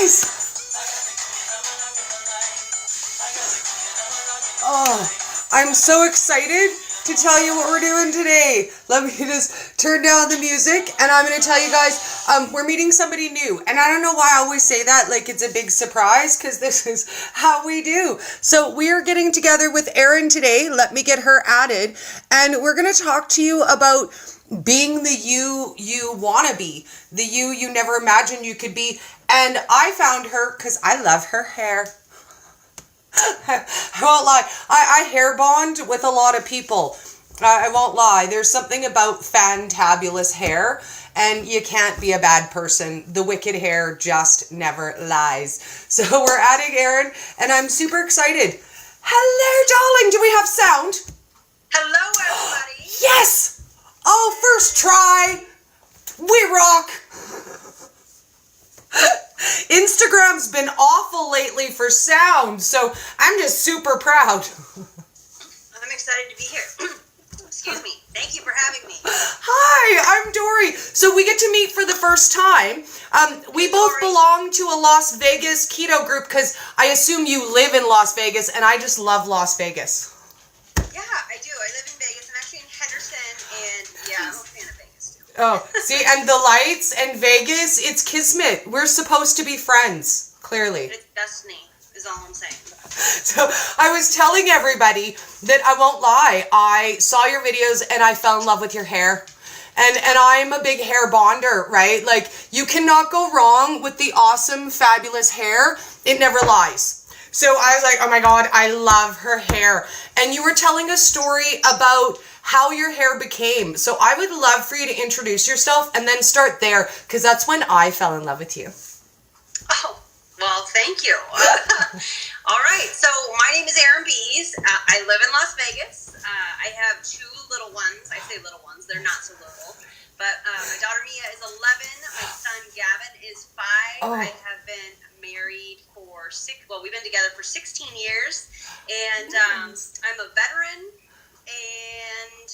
guys. Oh, I'm so excited to tell you what we're doing today. Let me just turn down the music, and I'm going to tell you guys, we're meeting somebody new. And I don't know why I always say that like it's a big surprise, because this is how we do. So we are getting together with Erin today. Let me get her added. And we're going to talk to you about being the you want to be, the you never imagined you could be. And I found her because I love her hair. I won't lie. I hair bond with a lot of people. I won't lie. There's something about fantabulous hair, and you can't be a bad person. The wicked hair just never lies. So we're adding Erin, and I'm super excited. Hello, darling. Do we have sound? Hello, everybody. Yes. Oh, first try. We rock. Instagram's been awful lately for sound, so I'm just super proud. I'm excited to be here. Excuse me. Thank you for having me. Hi, I'm Dori. So we get to meet for the first time. We both belong to a Las Vegas keto group because I assume you live in Las Vegas, and I just love Las Vegas. Yeah, I do. I live in Vegas. I'm actually in Henderson, and yeah, I'm a fan of Vegas too. Oh, see, and the lights and Vegas, it's kismet. We're supposed to be friends, clearly. It's destiny, is all I'm saying. So I was telling everybody that I won't lie. I saw your videos and I fell in love with your hair. And I'm a big hair bonder, right? Like, you cannot go wrong with the awesome, fabulous hair. It never lies. So I was like, oh my God, I love her hair. And you were telling a story about how your hair became. So I would love for you to introduce yourself and then start there, because that's when I fell in love with you. Oh, well, thank you. All right, so my name is Erin Bies. I live in Las Vegas. I have two little ones. I say little ones. They're not so little. But my daughter Mia is 11. My son Gavin is 5. Oh. I have been married for we've been together for 16 years. And Nice. I'm a veteran. And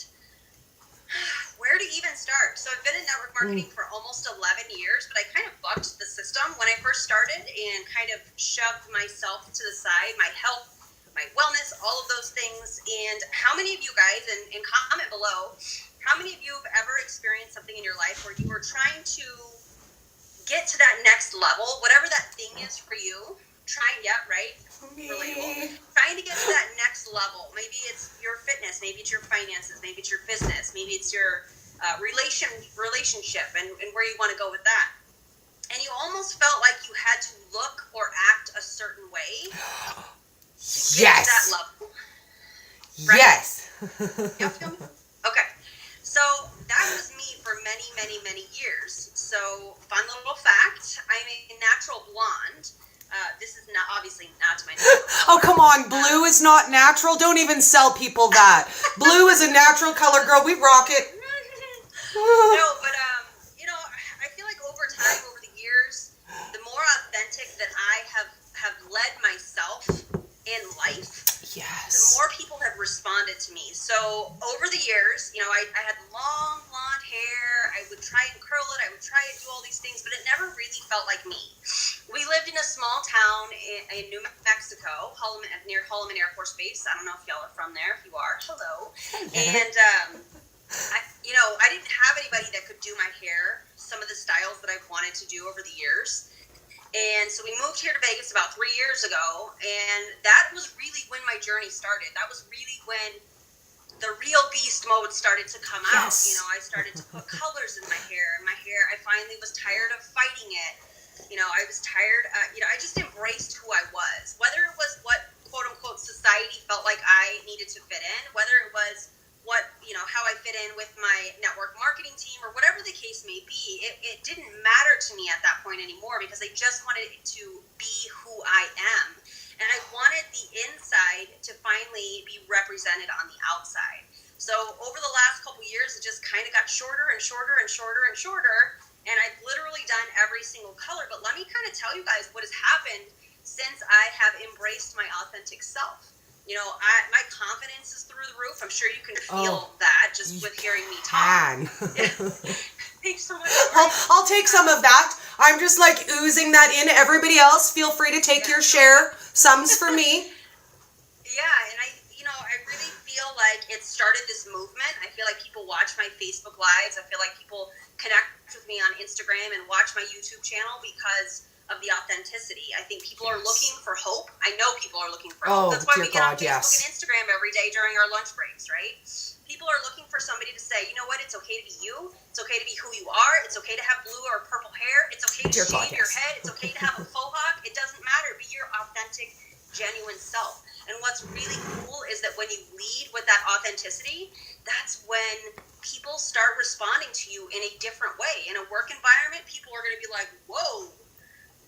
where to even start? So I've been in network marketing for almost 11 years, but I kind of bucked the system when I first started and kind of shoved myself to the side, my health, my wellness, all of those things. And how many of you guys, and comment below, how many of you have ever experienced something in your life where you were trying to get to that next level, whatever that thing is for you? Relatable. Trying to get to that next level. Maybe it's your fitness, maybe it's your finances, maybe it's your business, maybe it's your relationship and where you want to go with that. And you almost felt like you had to look or act a certain way to get to that level. Right? Yes. You feel me? Okay. So that was me for many, many, many years. So fun little fact, I'm a natural blonde. This is not obviously not my natural. Oh, come on. Blue is not natural. Don't even sell people that. Blue is a natural color, girl. We rock it. No, but I feel like over time, over the years, the more authentic that I have led myself in life, Yes. the more people have responded to me. So over the years, I had long blonde hair. I would try and curl it. I would try and do all these things, but it never really felt like me. We lived in a small town in New Mexico, near Holloman Air Force Base. I don't know if y'all are from there. If you are, hello. And I didn't have anybody that could do my hair, some of the styles that I've wanted to do over the years. And so we moved here to Vegas about 3 years ago, and that was really when my journey started. That was really when the real beast mode started to come out. Yes. I started to put colors in my hair, I finally was tired of fighting it. I was tired, I just embraced who I was. Whether it was what, quote unquote, society felt like I needed to fit in, whether it was how I fit in with my network marketing team or whatever the case may be, it didn't matter to me at that point anymore, because I just wanted it to be who I am. And I wanted the inside to finally be represented on the outside. So over the last couple years, it just kind of got shorter and shorter and shorter and shorter. And I've literally done every single color. But let me kind of tell you guys what has happened since I have embraced my authentic self. My confidence is through the roof. I'm sure you can feel that just with hearing me talk. Thanks so much. I'll take some of that. I'm just like oozing that in. Everybody else, feel free to take your share. Some's for me. Yeah, and I really feel like it started this movement. I feel like people watch my Facebook Lives. I feel like people connect with me on Instagram and watch my YouTube channel because of the authenticity. I think people are looking for hope. I know people are looking for hope. That's why we get on Facebook and Instagram every day during our lunch breaks, right? People are looking for somebody to say, you know what, it's okay to be you. It's okay to be who you are. It's okay to have blue or purple hair. It's okay to shave your head. It's okay to have a faux hawk. It doesn't matter. Be your authentic, genuine self. And what's really cool is that when you lead with that authenticity, that's when people start responding to you in a different way. In a work environment, people are going to be like, whoa,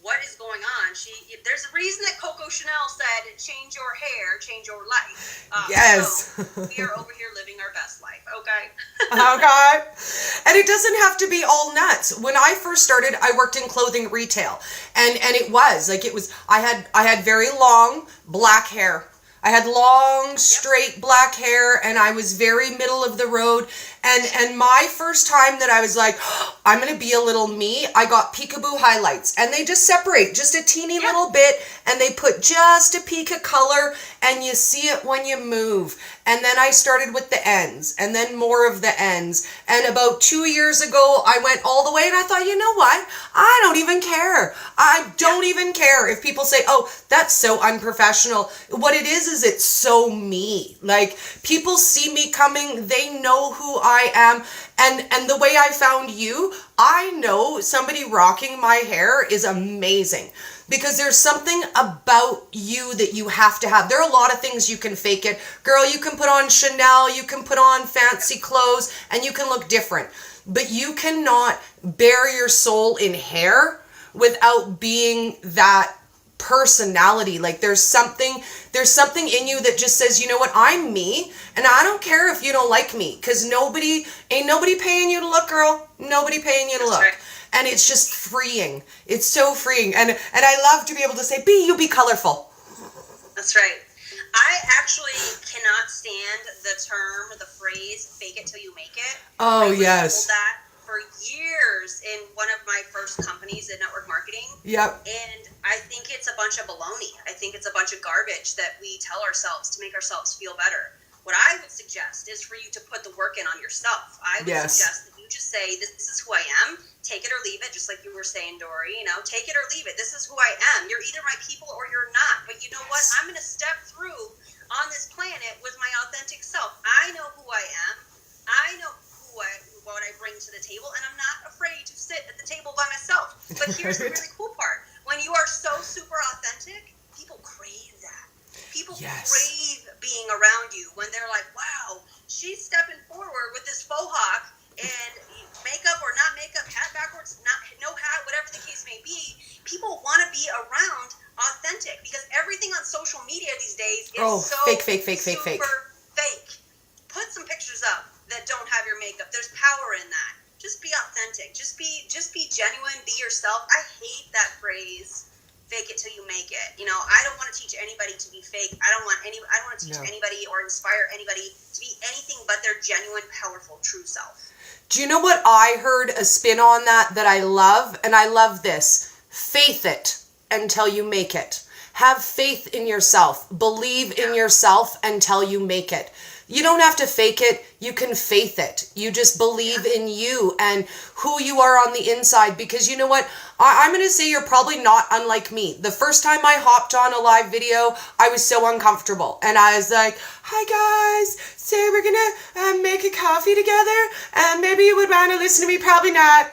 what is going on? There's a reason that Coco Chanel said, change your hair, change your life. Yes. So we are over here living our best life, okay? Okay. And it doesn't have to be all nuts. When I first started, I worked in clothing retail. And it was, I had very long black hair. I had long, straight black hair, and I was very middle of the road. And my first time that I was like, oh, I'm going to be a little me, I got peekaboo highlights. And they just separate just a teeny little bit, and they put just a peak of color, and you see it when you move. And then I started with the ends, and then more of the ends. And about 2 years ago, I went all the way, and I thought, you know what? I don't even care. I don't even care if people say, oh, that's so unprofessional. What it is it's so me. Like, people see me coming, they know who I am. And the way I found you, I know somebody rocking my hair is amazing. Because there's something about you that you have to have. There are a lot of things you can fake it. Girl, you can put on Chanel, you can put on fancy clothes, and you can look different. But you cannot bare your soul in hair without being that personality. Like there's something in you that just says, you know what, I'm me, and I don't care if you don't like me, because ain't nobody paying you to look, girl. Nobody paying you to look. Right. And it's just freeing. It's so freeing. And I love to be able to say, be colorful. That's right. I actually cannot stand the phrase, fake it till you make it. Oh, I was yes. told that for years in one of my first companies in network marketing. Yep. And I think it's a bunch of baloney. I think it's a bunch of garbage that we tell ourselves to make ourselves feel better. What I would suggest is for you to put the work in on yourself. I would suggest that you just say, this is who I am. Take it or leave it, just like you were saying, Dori. Take it or leave it. This is who I am. You're either my people or you're not. But you know what? I'm going to step through on this planet with my authentic self. I know who I am. I know what I bring to the table, and I'm not afraid to sit at the table by myself. But here's the really cool part. When you are so super authentic, people crave that. People crave being around you when they're like, wow, she's stepping forward with this faux hawk, and makeup or not makeup, hat backwards, no hat, whatever the case may be. People want to be around authentic, because everything on social media these days is fake. Super fake. Put some pictures up that don't have your makeup. There's power in that. Just be authentic. Just be genuine. Be yourself. I hate that phrase, fake it till you make it. I don't want to teach anybody to be fake. I don't want to teach anybody or inspire anybody to be anything but their genuine, powerful, true self. Do you know what I heard a spin on that I love? And I love this. Faith it until you make it. Have faith in yourself. Believe in yourself until you make it. You don't have to fake it. You can faith it. You just believe in you and who you are on the inside. Because you know what? I'm going to say you're probably not unlike me. The first time I hopped on a live video, I was so uncomfortable. And I was like, hi guys, so we're going to make a coffee together. And maybe you would want to listen to me. Probably not.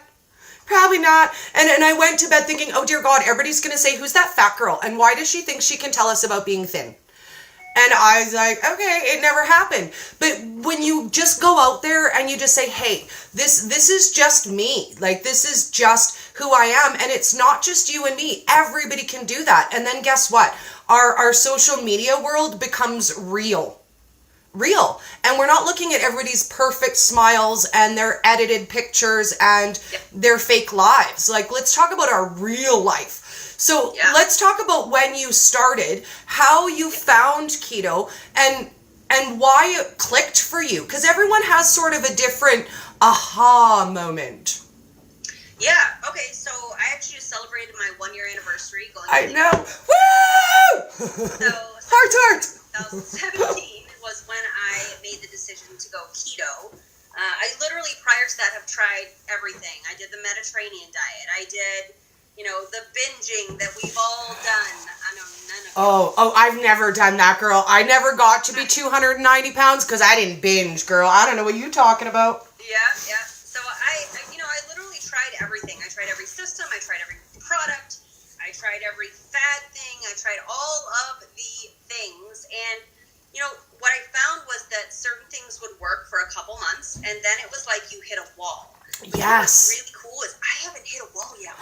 Probably not. And I went to bed thinking, oh dear God, everybody's going to say, who's that fat girl? And why does she think she can tell us about being thin? And I was like, okay, it never happened. But when you just go out there and you just say, hey, this is just me. Like, this is just who I am. And it's not just you and me. Everybody can do that. And then guess what? Our social media world becomes real. And we're not looking at everybody's perfect smiles and their edited pictures and their fake lives. Like, let's talk about our real life. So let's talk about when you started, how you found keto, and why it clicked for you. Because everyone has sort of a different aha moment. Yeah. Okay. So I actually just celebrated my 1-year anniversary going. I know. Woo! So Heart. 2017 was when I made the decision to go keto. I literally, prior to that, have tried everything. I did the Mediterranean diet. I did, the binging that we've all done. I know none of Oh, I've never done that, girl. I never got to be 290 pounds because I didn't binge, girl. I don't know what you're talking about. Yeah. So I literally tried everything. I tried every system. I tried every product. I tried every fad thing. I tried all of the things. And, what I found was that certain things would work for a couple months. And then it was like you hit a wall. Yes. What's really cool is I haven't hit a wall yet.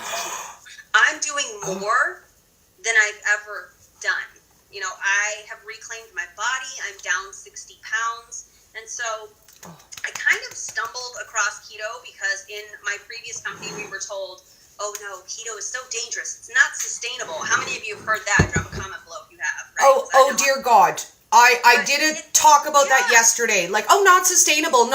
I'm doing more than I've ever done. I have reclaimed my body. I'm down 60 pounds. And so I kind of stumbled across keto because in my previous company, we were told, oh no, keto is so dangerous. It's not sustainable. How many of you have heard that? Drop a comment below if you have. Right? Oh dear God. I did talk about that yesterday. Like, not sustainable.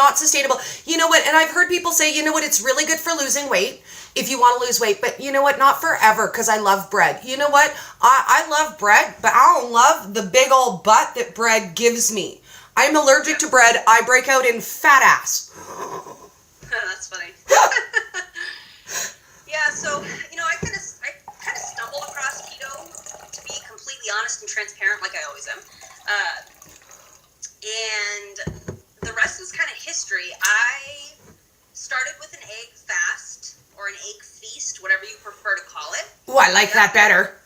You know what? And I've heard people say, you know what? It's really good for losing weight if you want to lose weight. But you know what? Not forever, because I love bread. You know what? I love bread, but I don't love the big old butt that bread gives me. I'm allergic to bread. I break out in fat ass. That's funny. Yeah, so, I kind of stumbled across keto, to be completely honest and transparent, like I always am. And the rest is kind of history. I started with an egg fast, or an egg feast, whatever you prefer to call it. Oh, I like that better.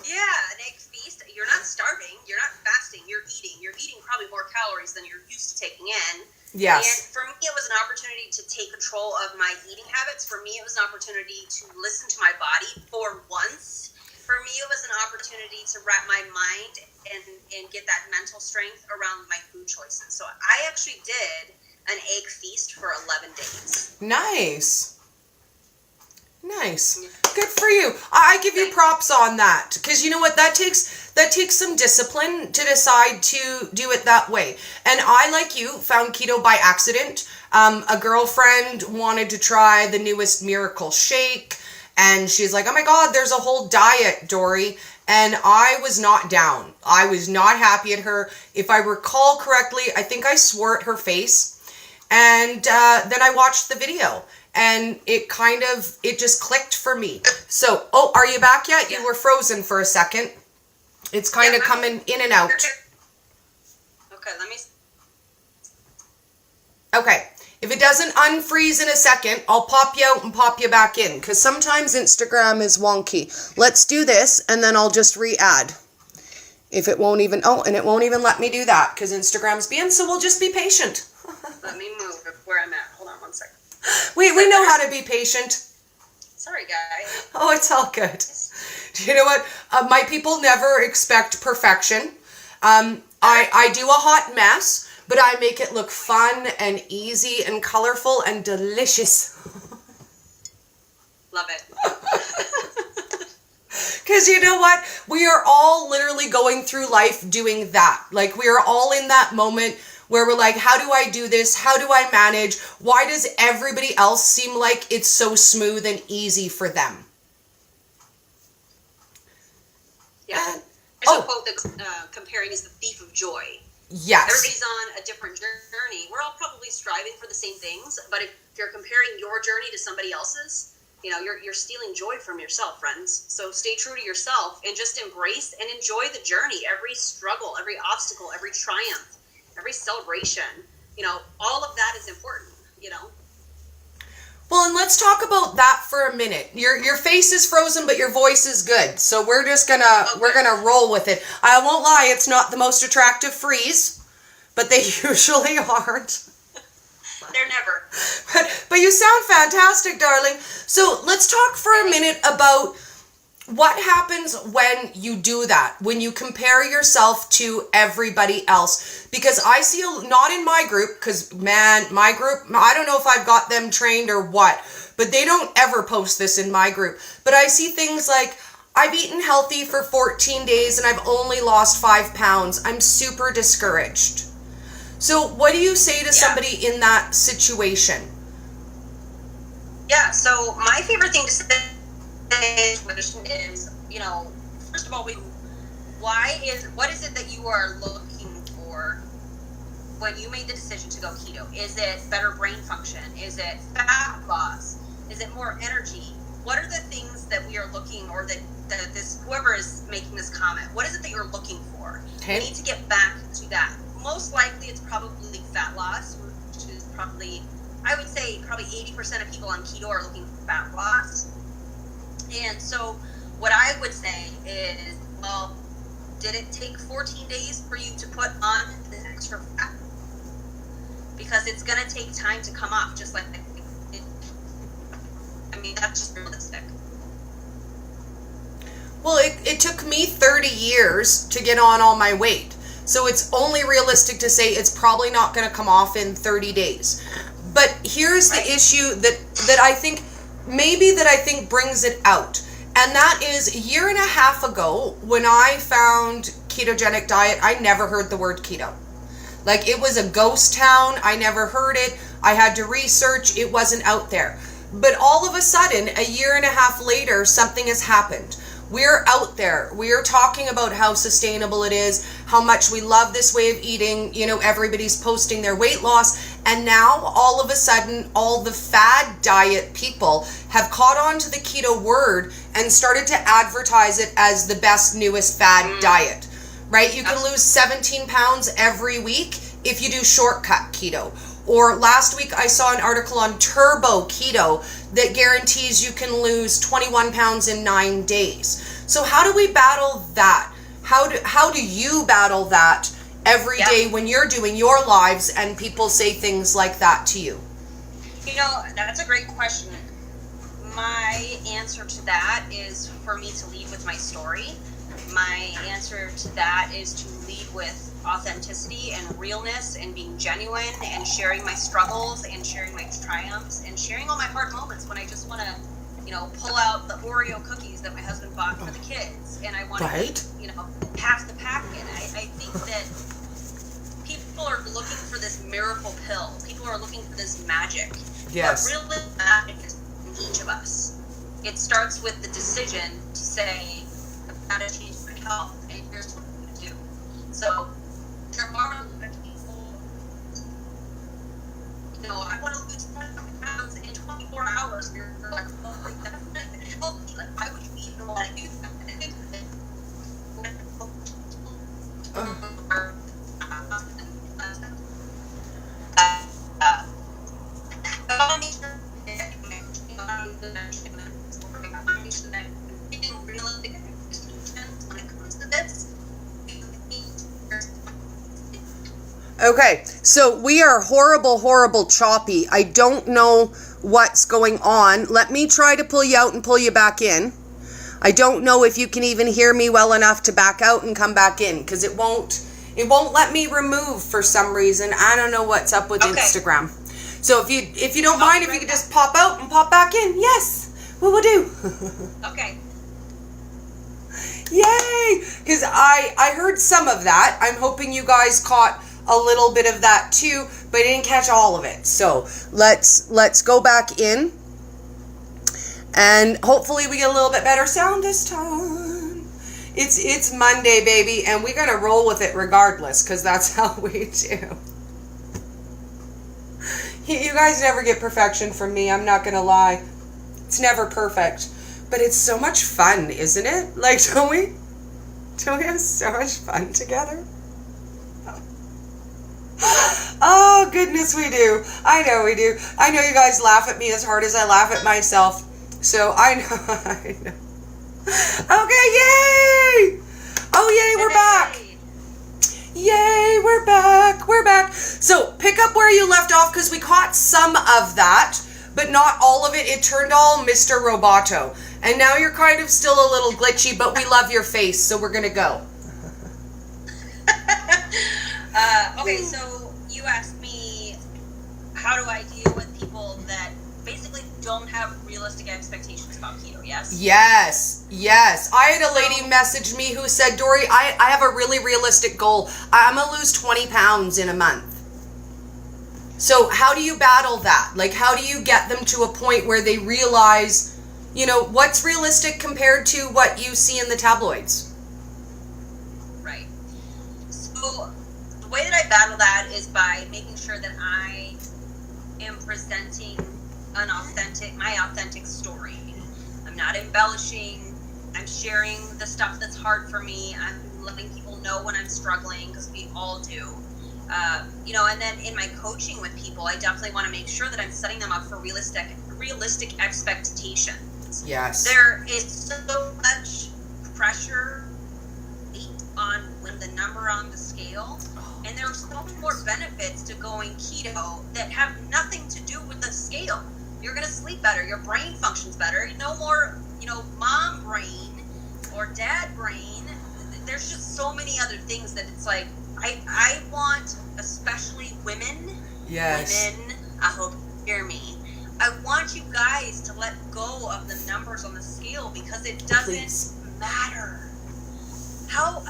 Yeah, an egg feast. You're not starving. You're not fasting. You're eating. You're eating probably more calories than you're used to taking in. Yes. And for me, it was an opportunity to take control of my eating habits. For me, it was an opportunity to listen to my body for once. For me, it was an opportunity to wrap my mind and get that mental strength around my food choices. So I actually did an egg feast for 11 days. Nice. Good for you. I give you props on that, because you know what, that takes some discipline to decide to do it that way. And I, like you, found keto by accident. A girlfriend wanted to try the newest miracle shake, and she's like, oh my God, there's a whole diet, Dori. And I was not down. I was not happy at her. If I recall correctly, I think I swore at her face. And then I watched the video. And it just clicked for me. So, are you back yet? Yeah. You were frozen for a second. It's kind of coming in and out. Okay, let me... Okay. If it doesn't unfreeze in a second, I'll pop you out and pop you back in, because sometimes Instagram is wonky. Let's do this, and then I'll just re-add. If it won't even... and it won't even let me do that, because Instagram's being, so we'll just be patient. Let me move where I'm at. Hold on one second. We know how to be patient. Sorry, guys. Oh, it's all good. You know what? My people never expect perfection. I do a hot mess, but I make it look fun and easy and colorful and delicious. Love it. Because you know what? We are all literally going through life doing that. Like, we are all in that moment where we're like, how do I do this? How do I manage? Why does everybody else seem like it's so smooth and easy for them? Yeah. There's a quote that comparing is the thief of joy. Yes. Everybody's on a different journey. We're all probably striving for the same things, but if you're comparing your journey to somebody else's, you're stealing joy from yourself, friends. So stay true to yourself and just embrace and enjoy the journey. Every struggle, every obstacle, every triumph, every celebration, all of that is important, Well, and let's talk about that for a minute. Your face is frozen, but your voice is good. So we're just we're gonna roll with it. I won't lie, it's not the most attractive freeze, but they usually aren't. They're never. But you sound fantastic, darling. So let's talk for a minute about what happens when you do that, when you compare yourself to everybody else. Because I see, not in my group, because man, my group, I don't know if I've got them trained or what, but they don't ever post this in my group. But I see things like, I've eaten healthy for 14 days and I've only lost 5 pounds. I'm super discouraged. So what do you say to somebody in that situation? Yeah, so my favorite thing to say is, first of all, what is it that you are looking for when you made the decision to go keto? Is it better brain function? Is it fat loss? Is it more energy? What are the things that we are looking, or that this whoever is making this comment, what is it that you're looking for? Okay. We need to get back to that. Most likely it's probably fat loss, which is probably, I would say probably 80% of people on keto are looking for fat loss. And so what I would say is, well, did it take 14 days for you to put on the extra fat? Because it's going to take time to come off, just like that's just realistic. Well, it took me 30 years to get on all my weight. So it's only realistic to say it's probably not going to come off in 30 days. But here's the issue that I think brings it out. And that is, a year and a half ago, when I found ketogenic diet, I never heard the word keto. Like, it was a ghost town. I never heard it. I had to research. It wasn't out there. But all of a sudden, a year and a half later, something has happened. We're out there. We're talking about how sustainable it is, how much we love this way of eating. Everybody's posting their weight loss. And now, all of a sudden, all the fad diet people have caught on to the keto word and started to advertise it as the best, newest fad diet. Right? You can lose 17 pounds every week if you do shortcut keto. Or last week I saw an article on turbo keto that guarantees you can lose 21 pounds in 9 days. So how do we battle that? How do you battle that every day when you're doing your lives and people say things like that to you? That's a great question. My answer to that is for me to lead with my story. My answer to that is to lead with authenticity and realness and being genuine and sharing my struggles and sharing my triumphs and sharing all my hard moments when I just want to, pull out the Oreo cookies that my husband bought for the kids, and I want to, pass the packet. I think that people are looking for this miracle pill. People are looking for this magic. Yes. But really, magic is in each of us. It starts with the decision to say, I've got to change my health, and here's what I'm going to do. So, there are a lot of people, I want to lose 20 pounds in 24 hours. And you're like, oh, that's not going to help me. Like, why would you even want to do that? Okay, so we are horrible choppy. I don't know what's going on. Let me try to pull you out and pull you back in. I don't know if you can even hear me well enough to back out and come back in, because it won't let me remove for some reason. I don't know what's up with Instagram. So if you don't mind, if you could just pop out and pop back in. Yes, we will do. Okay. Yay! Because I heard some of that. I'm hoping you guys caught a little bit of that too, but I didn't catch all of it. So let's go back in, and hopefully we get a little bit better sound this time. It's Monday, baby, and we're gonna roll with it regardless, because that's how we do. You guys never get perfection from me, I'm not gonna lie. It's never perfect, but it's so much fun, isn't it? Like, don't we have so much fun together? Oh, goodness, we do. I know we do. I know you guys laugh at me as hard as I laugh at myself. So I know. Okay, yay! Oh, yay, we're back. Yay, we're back. So pick up where you left off, because we caught some of that, but not all of it. It turned all Mr. Roboto. And now you're kind of still a little glitchy, but we love your face, so we're going to go. Okay, so you asked me, how do I deal with people that basically don't have realistic expectations about keto, yes? Yes. I had a lady message me who said, Dori, I have a really realistic goal. I'm going to lose 20 pounds in a month. So how do you battle that? Like, how do you get them to a point where they realize, you know, what's realistic compared to what you see in the tabloids? Right. So the way that I battle that is by making sure that I am presenting my authentic story. I'm not embellishing. I'm sharing the stuff that's hard for me. I'm letting people know when I'm struggling, because we all do. You know, and then in my coaching with people, I definitely want to make sure that I'm setting them up for realistic expectations. Yes. There is so much pressure on when the number on the scale, and there are so many more benefits to going keto that have nothing to do with the scale. You're going to sleep better. Your brain functions better. No more, you know, mom brain or dad brain. There's just so many other things that it's like, I want, especially women. Yes. Women, I hope you hear me. I want you guys to let go of the numbers on the scale, because it doesn't matter. How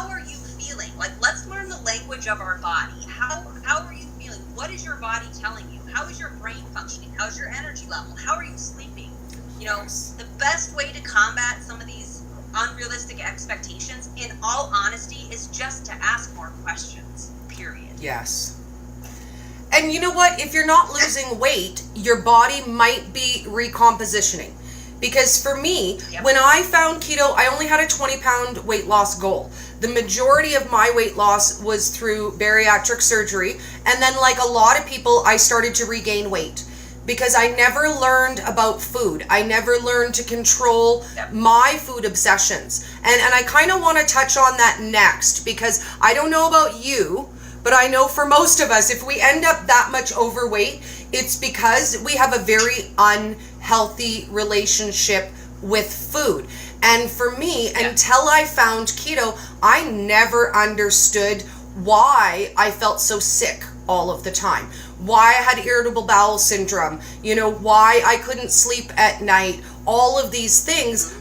are you feeling? Like, let's learn the language of our body. How are you feeling? What is your body telling you? How is your brain functioning? How's your energy level? How are you sleeping? You know, the best way to combat some of these unrealistic expectations, in all honesty, is just to ask more questions, period. Yes. And you know what? If you're not losing weight, your body might be recompositioning. Because for me, when I found keto, I only had a 20-pound weight loss goal. The majority of my weight loss was through bariatric surgery. And then, like a lot of people, I started to regain weight. Because I never learned about food. I never learned to control my food obsessions. And I kind of want to touch on that next, because I don't know about you, but I know for most of us, if we end up that much overweight, it's because we have a very unhealthy relationship with food. And for me, until I found keto, I never understood why I felt so sick all of the time. Why I had irritable bowel syndrome, you know, why I couldn't sleep at night, all of these things.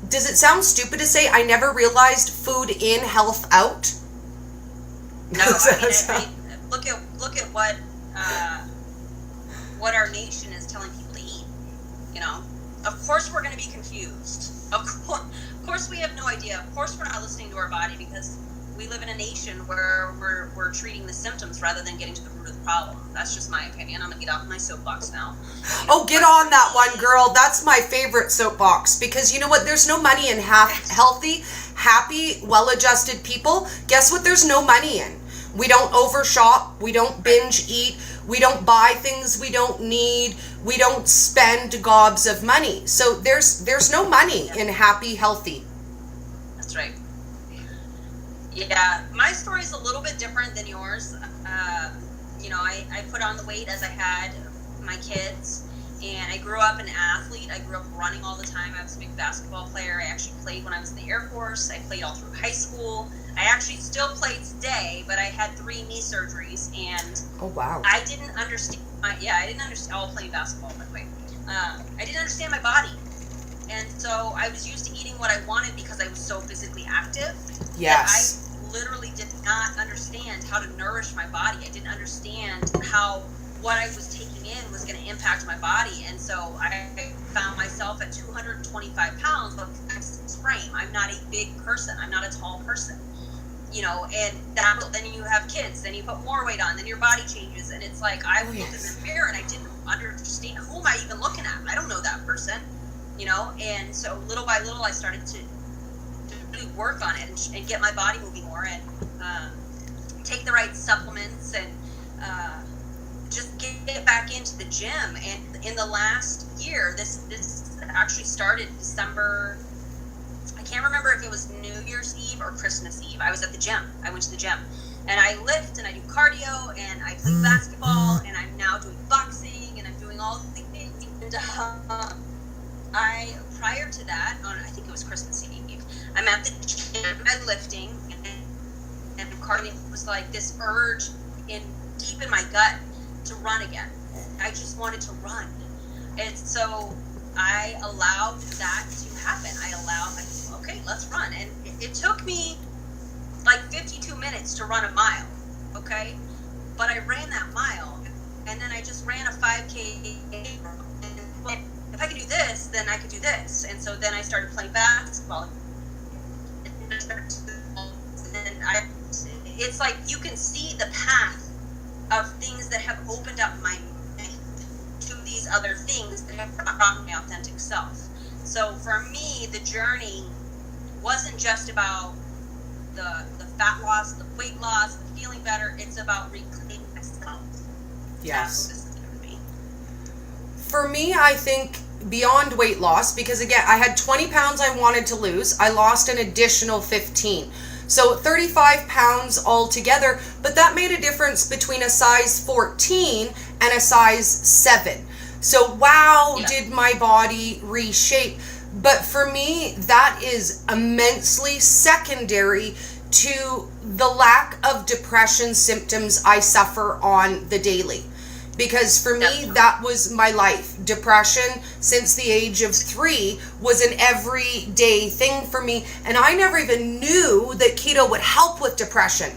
Does it sound stupid to say I never realized food in, health out? No, I mean, look at what our nation is telling people to eat. You know, of course we're going to be confused. Of course we have no idea. Of course we're not listening to our body, because we live in a nation where we're treating the symptoms rather than getting to the root of the problem. That's just my opinion. I'm gonna get off my soapbox now. Oh, get on that one, girl. That's my favorite soapbox, because you know what? There's no money in healthy, happy, well-adjusted people. Guess what? There's no money in. We don't overshop. We don't binge eat. We don't buy things we don't need. We don't spend gobs of money. So there's no money in happy, healthy. That's right. Yeah, my story is a little bit different than yours. You know, I put on the weight as I had my kids, and I grew up an athlete. I grew up running all the time. I was a big basketball player. I actually played when I was in the Air Force. I played all through high school. I actually still play today, but I had 3 knee surgeries, and oh wow, I didn't understand. I didn't understand. I'll play basketball, by the way. I didn't understand my body, and so I was used to eating what I wanted because I was so physically active. Yes. Literally did not understand how to nourish my body. I didn't understand how what I was taking in was going to impact my body. And so I found myself at 225 pounds with a frame. I'm not a big person. I'm not a tall person. You know, and then you have kids, then you put more weight on, then your body changes. And it's like, I would look in the mirror and I didn't understand, who am I even looking at? I don't know that person, you know? And so little by little, I started to really work on it and get my body moving more, and take the right supplements, and just get back into the gym. And in the last year, this actually started December. I can't remember if it was New Year's Eve or Christmas Eve. I was at the gym. I went to the gym, and I lift, and I do cardio, and I play basketball, and I'm now doing boxing, and I'm doing all the things. And prior to that, I think it was Christmas Eve, I'm at the gym, I'm lifting, and cardio was like this urge deep in my gut to run again. I just wanted to run. And so I allowed that to happen. Okay, let's run. And it took me like 52 minutes to run a mile, okay? but I ran that mile, and then I just ran a 5K. And, well, if I could do this, then I could do this. And so then I started playing basketball. It's like you can see the path of things that have opened up my mind to these other things that have brought my authentic self. So for me, the journey wasn't just about the fat loss, the weight loss, the feeling better. It's about reclaiming myself. Yes. That's what this is for me. For me, I think beyond weight loss, because again, I had 20 pounds I wanted to lose. I lost an additional 15. So 35 pounds altogether, but that made a difference between a size 14 and a size 7. So wow, did my body reshape. But for me, that is immensely secondary to the lack of depression symptoms I suffer on the daily. Because for me, that was my life. Depression since the age of 3 was an everyday thing for me. And I never even knew that keto would help with depression.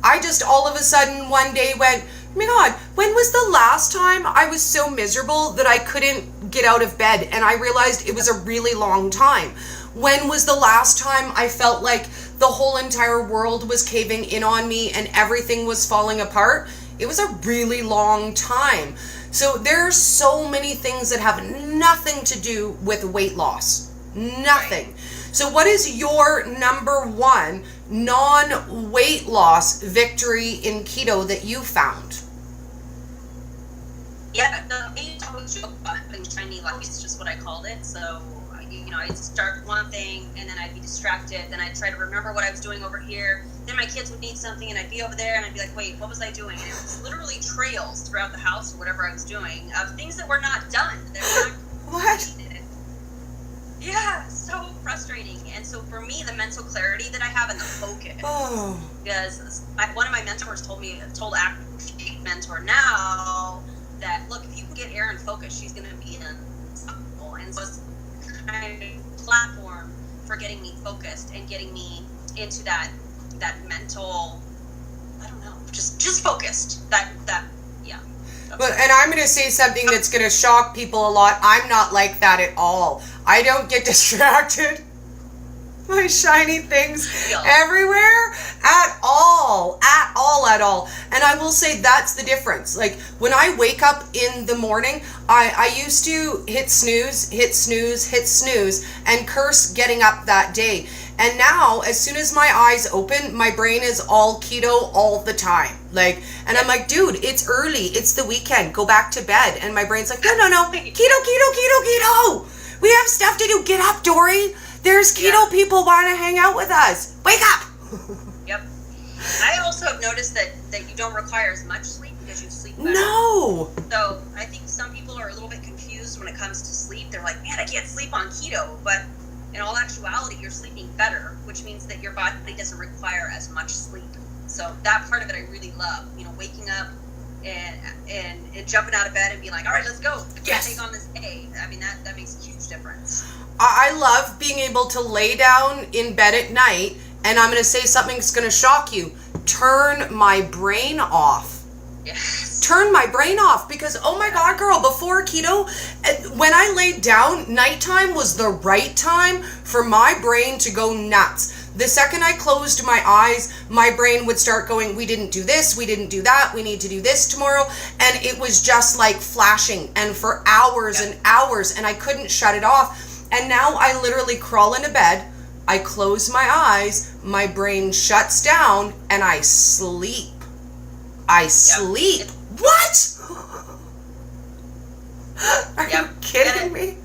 I just all of a sudden one day went, oh my God, when was the last time I was so miserable that I couldn't get out of bed? And I realized it was a really long time. When was the last time I felt like the whole entire world was caving in on me and everything was falling apart? It was a really long time. So there are so many things that have nothing to do with weight loss. Nothing. So what is your number one non-weight loss victory in keto that you found? Yeah, the main always joke about having shiny life is just what I called it. So, I'd start one thing and then I'd be distracted. Then I'd try to remember what I was doing over here. Then my kids would need something and I'd be over there and I'd be like, wait, what was I doing? And it was literally trails throughout the house or whatever I was doing of things that were not done. They're not What? completed. Yeah, so frustrating. And so for me, the mental clarity that I have and the focus, because one of my mentors told actually mentor now that, look, if you can get Erin focused, she's going to be unstoppable. And so it's kind of platform for getting me focused and getting me into that mental, I don't know, just focused. Yeah. But, and I'm going to say something that's going to shock people a lot. I'm not like that at all. I don't get distracted by shiny things everywhere at all. And I will say that's the difference. Like when I wake up in the morning, I used to hit snooze, and curse getting up that day. And now, as soon as my eyes open, my brain is all keto all the time. And I'm like, dude, it's early. It's the weekend. Go back to bed. And my brain's like, no. Keto. We have stuff to do. Get up, Dori. There's keto people want to hang out with us. Wake up. Yep. I also have noticed that you don't require as much sleep because you sleep better. No. So I think some people are a little bit confused when it comes to sleep. They're like, man, I can't sleep on keto. But in all actuality, you're sleeping better, which means that your body doesn't require as much sleep. So that part of it I really love. Waking up and jumping out of bed and being like, all right, let's go. Yes. Take on this day. I mean, that makes a huge difference. I love being able to lay down in bed at night, and I'm going to say something that's going to shock you. Turn my brain off. Yes. Turn my brain off because, oh my God, girl, before keto, when I laid down, nighttime was the right time for my brain to go nuts. The second I closed my eyes, my brain would start going, we didn't do this, we didn't do that, we need to do this tomorrow. And it was just like flashing and for hours and hours, and I couldn't shut it off. And now I literally crawl into bed, I close my eyes, my brain shuts down, and I sleep. Sleep. What? Are you kidding me?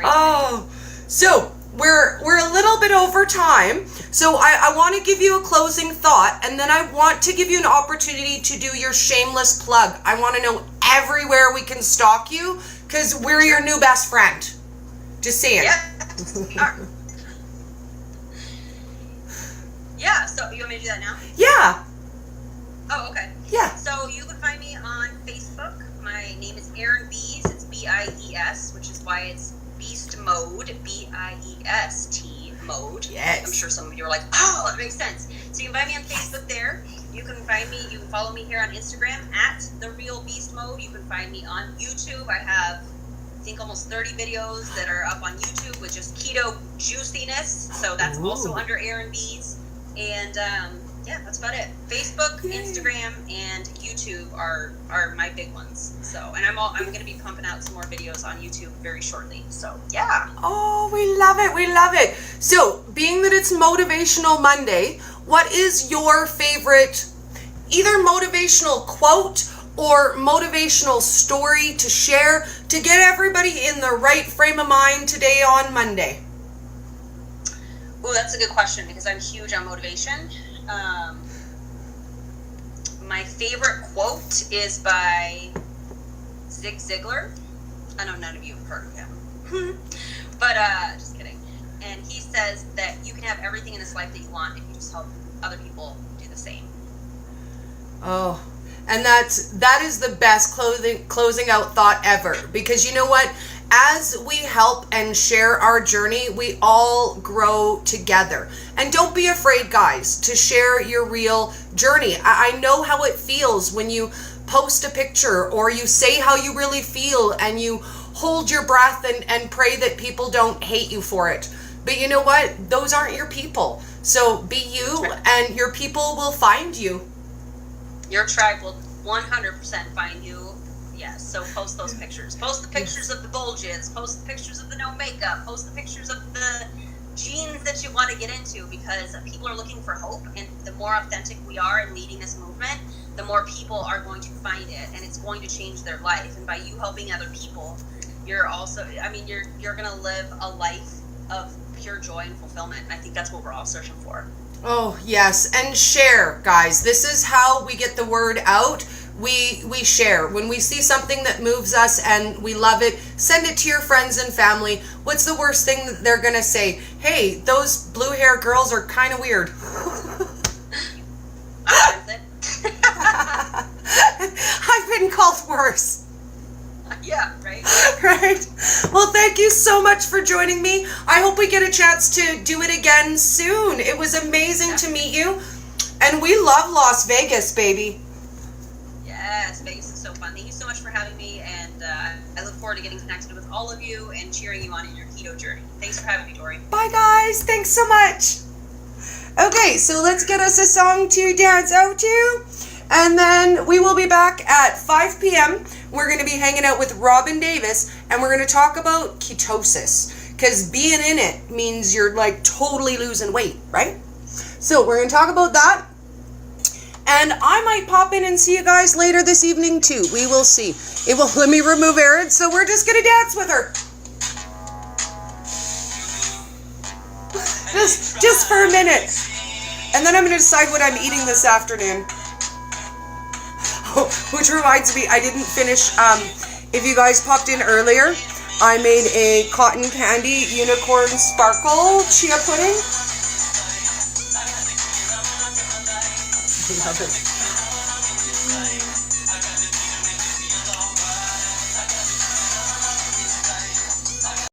Oh, so we're a little bit over time. So I want to give you a closing thought, and then I want to give you an opportunity to do your shameless plug. I want to know everywhere we can stalk you, because we're your new best friend. Just saying. Yeah, so you want me to do that now? Yeah. Oh, okay. Yeah. So you can find me on Facebook. My name is Erin Bies. It's Bies, which is why it's Beast Mode, Biest mode. Yes. I'm sure some of you are like, oh, that makes sense. So you can find me on Facebook there. You can find me, you can follow me here on Instagram at The Real Beast Mode. You can find me on YouTube. I have, I think, almost 30 videos that are up on YouTube with just keto juiciness. So that's also under Erin Bies. And yeah, that's about it. Facebook, Instagram, and YouTube are my big ones. So, and I'm going to be pumping out some more videos on YouTube very shortly. So, yeah. Oh, we love it. We love it. So, being that it's Motivational Monday, what is your favorite either motivational quote or motivational story to share to get everybody in the right frame of mind today on Monday? Oh, that's a good question because I'm huge on motivation. My favorite quote is by Zig Ziglar. I know none of you have heard of him. But, just kidding. And he says that you can have everything in this life that you want if you just help other people do the same. Oh, and that is the best closing out thought ever. Because you know what? As we help and share our journey, we all grow together. And don't be afraid, guys, to share your real journey. I know how it feels when you post a picture or you say how you really feel and you hold your breath and pray that people don't hate you for it. But you know what? Those aren't your people. So be you and your people will find you. Your tribe will 100% find you. Yes, so post those pictures. Post the pictures of the bulges. Post the pictures of the no makeup. Post the pictures of the jeans that you want to get into because people are looking for hope. And the more authentic we are in leading this movement, the more people are going to find it, and it's going to change their life. And by you helping other people, you're also, I mean, you're going to live a life of pure joy and fulfillment. And I think that's what we're all searching for. Oh, yes. And share, guys. This is how we get the word out. We share. When we see something that moves us and we love it, send it to your friends and family. What's the worst thing that they're going to say? Hey, those blue hair girls are kind of weird. I've been called worse. Yeah, right. Right. Well, thank you so much for joining me. I hope we get a chance to do it again soon. It was amazing to meet you. And we love Las Vegas, baby. Yes, Vegas is so fun. Thank you so much for having me. And I look forward to getting connected with all of you and cheering you on in your keto journey. Thanks for having me, Dori. Bye, guys. Thanks so much. Okay, so let's get us a song to dance out to. And then we will be back at 5 p.m. We're going to be hanging out with Robin Davis, and we're going to talk about ketosis. Because being in it means you're like totally losing weight, right? So we're going to talk about that. And I might pop in and see you guys later this evening too. We will see. It will let me remove Erin, so we're just going to dance with her. Just for a minute. And then I'm going to decide what I'm eating this afternoon. Which reminds me, I didn't finish, if you guys popped in earlier, I made a cotton candy unicorn sparkle chia pudding. Love it.